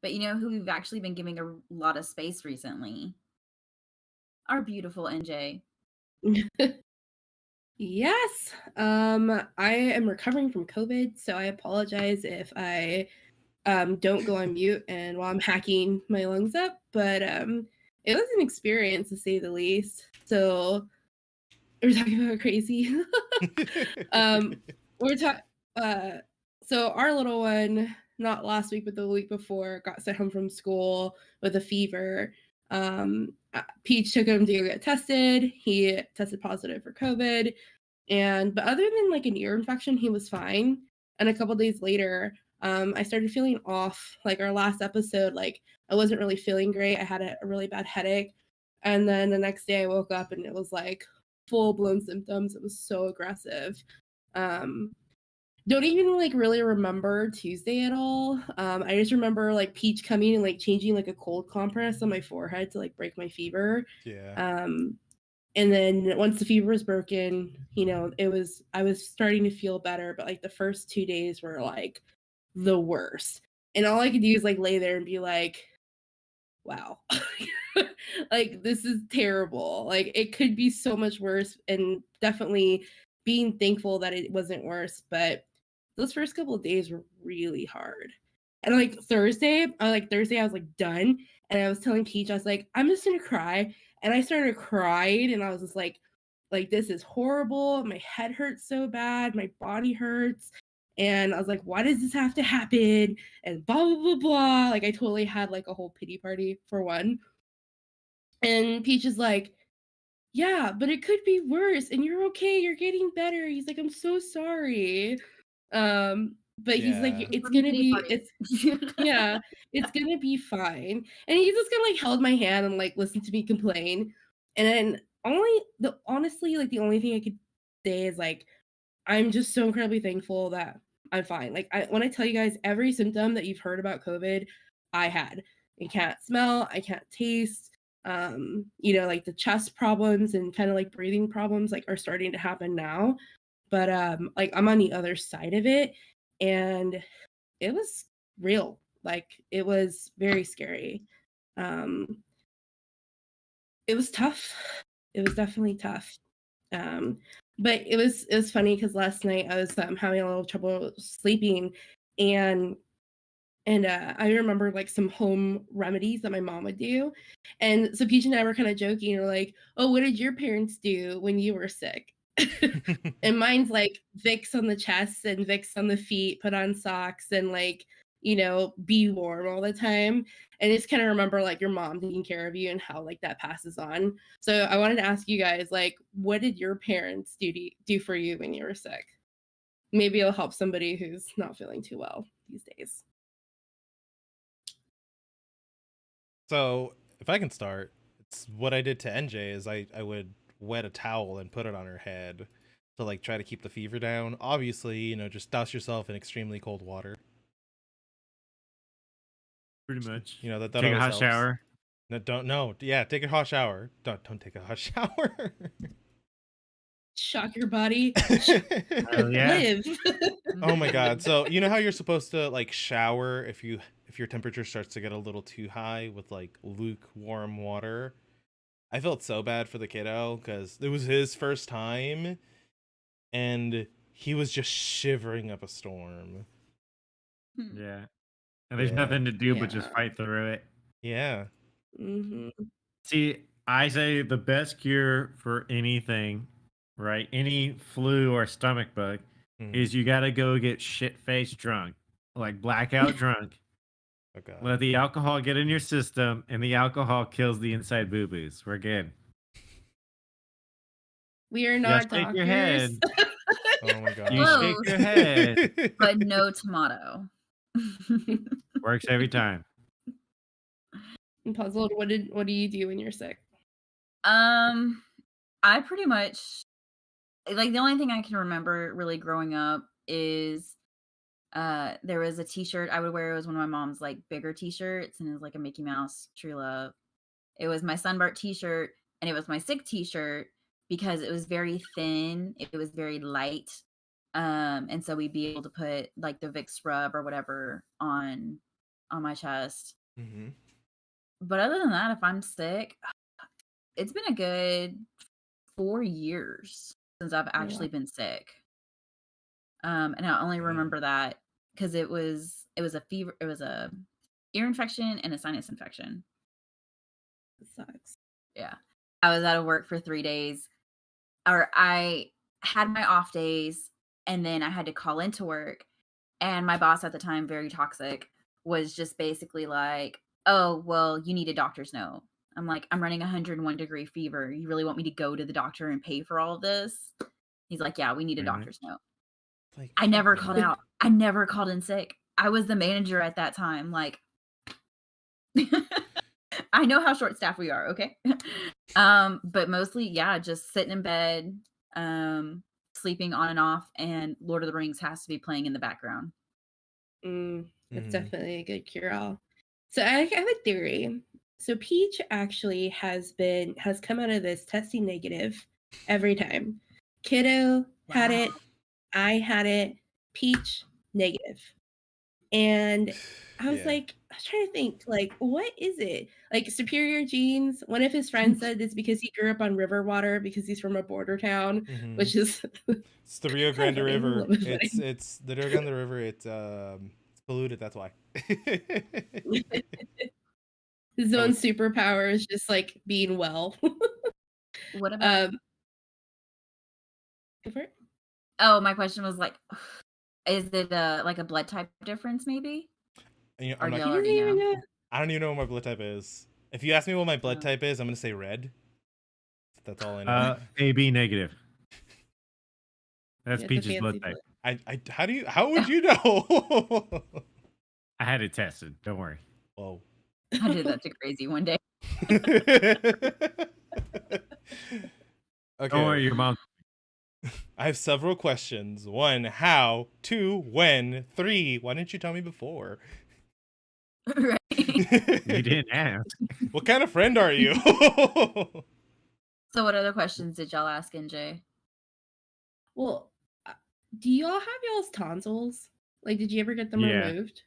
But you know who we've actually been giving a lot of space recently? Our beautiful NJ. Yes. I am recovering from COVID, so I apologize if I don't go on mute and while I'm hacking my lungs up, but it was an experience to say the least. So we're talking about crazy. um we're talking so our little one, not last week but the week before, got sent home from school with a fever. Peach took him to go get tested. He tested positive for COVID, and but other than like an ear infection, he was fine. And a couple days later, I started feeling off. Like our last episode, like I wasn't really feeling great. I had a really bad headache. And then the next day I woke up and it was like full blown symptoms. It was so aggressive. Um, don't even like really remember Tuesday at all. I just remember like Peach coming and like changing like a cold compress on my forehead to like break my fever. Yeah. And then once the fever was broken, I was starting to feel better, but like the first 2 days were like the worst. And all I could do is like lay there and be like, wow, like this is terrible. Like it could be so much worse, and definitely being thankful that it wasn't worse. But those first couple of days were really hard. And like Thursday, I was like done. And I was telling Peach, I was like, I'm just gonna cry. And I started crying and I was just like this is horrible. My head hurts so bad, my body hurts. And I was like, why does this have to happen? And blah blah blah blah. Like I totally had like a whole pity party for one. And Peach is like, yeah, but it could be worse. And you're okay. You're getting better. He's like, I'm so sorry. But he's like, Yeah. it's Let me gonna pity be, party. it's yeah, it's gonna be fine. And he just kind of like held my hand and like listened to me complain. And then honestly, like the only thing I could say is like, I'm just so incredibly thankful that I'm fine. Like when I tell you guys every symptom that you've heard about COVID, I had. I can't smell, I can't taste. Like the chest problems and kind of like breathing problems like are starting to happen now. But like I'm on the other side of it, and it was real. Like it was very scary. Um, it was tough. It was definitely tough. Um, but it was funny because last night I was having a little trouble sleeping, and I remember like some home remedies that my mom would do, and so Peach and I were kind of joking, or like, "Oh, what did your parents do when you were sick?" And mine's like Vicks on the chest and Vicks on the feet, put on socks, and like be warm all the time. And just kind of remember like your mom taking care of you and how like that passes on. So I wanted to ask you guys, like, what did your parents do for you when you were sick? Maybe it'll help somebody who's not feeling too well these days. So if I can start, it's what I did to NJ is I would wet a towel and put it on her head to like try to keep the fever down. Obviously, just douse yourself in extremely cold water. Pretty much. That Take a always hot helps. shower. No, don't no. Yeah, take a hot shower. Don't take a hot shower. Shock your body. Oh yeah. Live. Oh my god. So, you know how you're supposed to like shower if your temperature starts to get a little too high with like lukewarm water? I felt so bad for the kiddo cuz it was his first time and he was just shivering up a storm. Yeah. And there's Yeah. nothing to do but just Yeah. fight through it. Yeah. Hmm. See, I say the best cure for anything, right? Any flu or stomach bug Mhm. is you got to go get shit faced drunk, like blackout drunk. Oh god. Let the alcohol get in your system, and the alcohol kills the inside boo boos. We're good. We are You not shake your doctors. head. Oh my god. You shake your head. But no tomato. Works every time. I'm puzzled. What do you do when you're sick? I pretty much like the only thing I can remember really growing up is there was a t-shirt I would wear. It was one of my mom's like bigger t-shirts and it was like a Mickey Mouse True Love. It was my sunburnt t-shirt and it was my sick t-shirt because it was very thin, it was very light. And so we'd be able to put like the Vicks rub or whatever on my chest. Mm-hmm. But other than that, if I'm sick, it's been a good 4 years since I've actually been sick. And I only remember that because it was a fever, it was a ear infection and a sinus infection. It sucks. Yeah. I was out of work for 3 days, or I had my off days, and then I had to call into work. And my boss at the time, very toxic, was just basically like, "Oh, well, you need a doctor's note." I'm like, "I'm running 101-degree fever. You really want me to go to the doctor and pay for all of this?" He's like, "Yeah, we need a Really? doctor's note." Like, I never fuck called no. out. I never called in sick. I was the manager at that time. Like, I know how short staffed we are, okay? But mostly, yeah, just sitting in bed, sleeping on and off, and Lord of the Rings has to be playing in the background. That's Mhm. definitely a good cure-all. So I have a theory. So Peach actually has come out of this testing negative every time. Kiddo had Wow. it, I had it, Peach negative. And I was Yeah. like, I was trying to think, like, what is it? Like superior genes. One of his friends said it's because he grew up on river water because he's from a border town, Mhm. which is It's the Rio kind Grande of funny, a River. little bit funny. It's the Rio Grande River. It's polluted. That's why. His I own would- superpower is just like being well. What about? Go for it. Oh, my question was like, is it like a blood type difference, maybe? You know, Or I'm do not. y'all You don't already even know? know. I don't even know what my blood type is. If you ask me what my blood Oh. type is, I'm gonna say red. That's all I know. AB negative. That's Yeah, it's a Peach's blood fancy type. blood. How would you know? I had it tested. Don't worry. Whoa. I did that to Crazy one day. Don't worry, Okay. your mom. I have several questions. 1, how? 2, when? 3, why didn't you tell me before? Right. You didn't ask. What kind of friend are you? So what other questions did y'all ask NJ? Well, do y'all have y'all's tonsils? Like, did you ever get them Yeah. removed?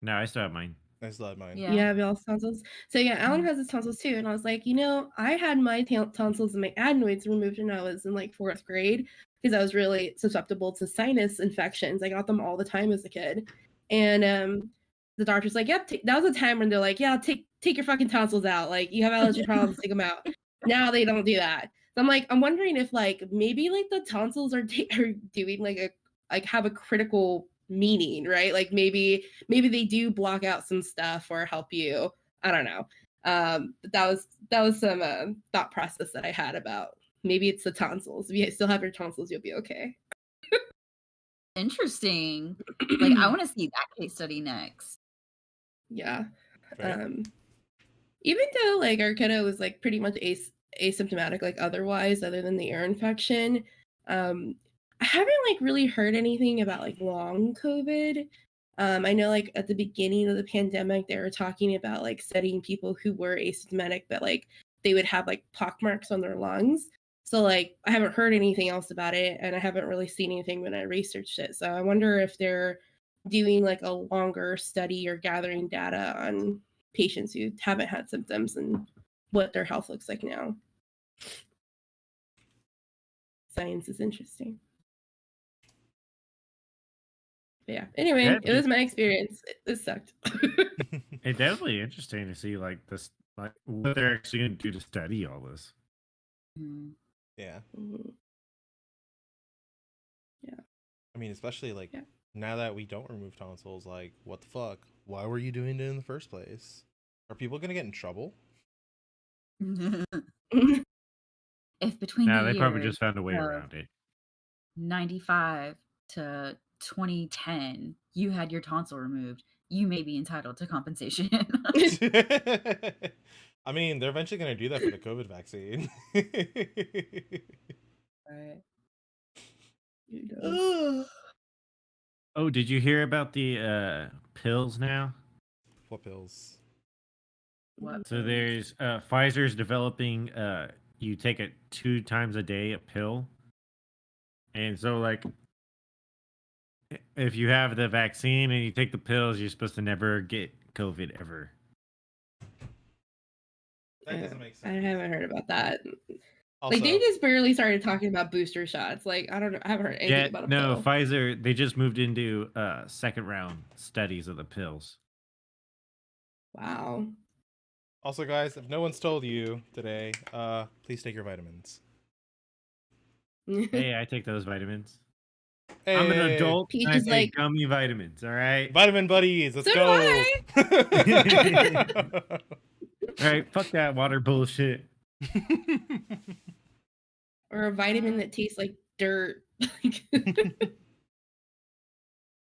No, I still have mine. I still had mine. Yeah. You have y'all's tonsils? So yeah, Alan Mhm. has his tonsils too, and I was like, I had my tonsils and my adenoids removed when I was in like 4th grade because I was really susceptible to sinus infections. I got them all the time as a kid, and the doctor's like, "Yep." That was a time when they're like, "Yeah, take your fucking tonsils out. Like, you have allergy problems, take them out." Now they don't do that. So I'm wondering if like maybe like the tonsils are doing like have a critical meaning, right? Like maybe they do block out some stuff or help you. I don't know. But that was some thought process that I had about maybe it's the tonsils. If you still have your tonsils, you'll be okay. Interesting. Like, I want to see that case study next. Yeah. Right? Even though like our kiddo was like pretty much asymptomatic, like otherwise, other than the ear infection, I haven't like really heard anything about like long COVID. I know like at the beginning of the pandemic, they were talking about like studying people who were asymptomatic, but like they would have like pockmarks on their lungs. So like I haven't heard anything else about it, and I haven't really seen anything when I researched it. So I wonder if they're doing like a longer study or gathering data on patients who haven't had symptoms and what their health looks like now. Science is interesting. But yeah. Anyway, Yeah, it was my experience. It sucked. It's definitely interesting to see like this, like what they're actually going to do to study all this. Mhm. Yeah. Mhm. Yeah. I mean, especially like Yeah. now that we don't remove tonsils, like, what the fuck? Why were you doing it in the first place? Are people gonna get in trouble? If between Now the they probably years just found a way of around it. 95 to 2010, you had your tonsil removed, you may be entitled to compensation. I mean, they're eventually gonna do that for the COVID vaccine. Right. Who knows? Oh, did you hear about the pills now? What pills? What So pills? there's Pfizer's developing you take it 2 times a day a pill. And so like if you have the vaccine and you take the pills, you're supposed to never get COVID ever. That doesn't make I sense. haven't heard about that. Also, Like they just barely started talking about booster shots. Like I don't know. I haven't heard anything Yeah, about a no, pill. Pfizer. They just moved into second round studies of the pills. Wow. also, guys, if no one's told you today, please take your vitamins. Hey, I take those vitamins. Hey, I'm an adult. Peach And I is take like- gummy vitamins. All right. Vitamin buddies, let's So do go. All right. Fuck that water bullshit. Or a vitamin that tastes like dirt. Like,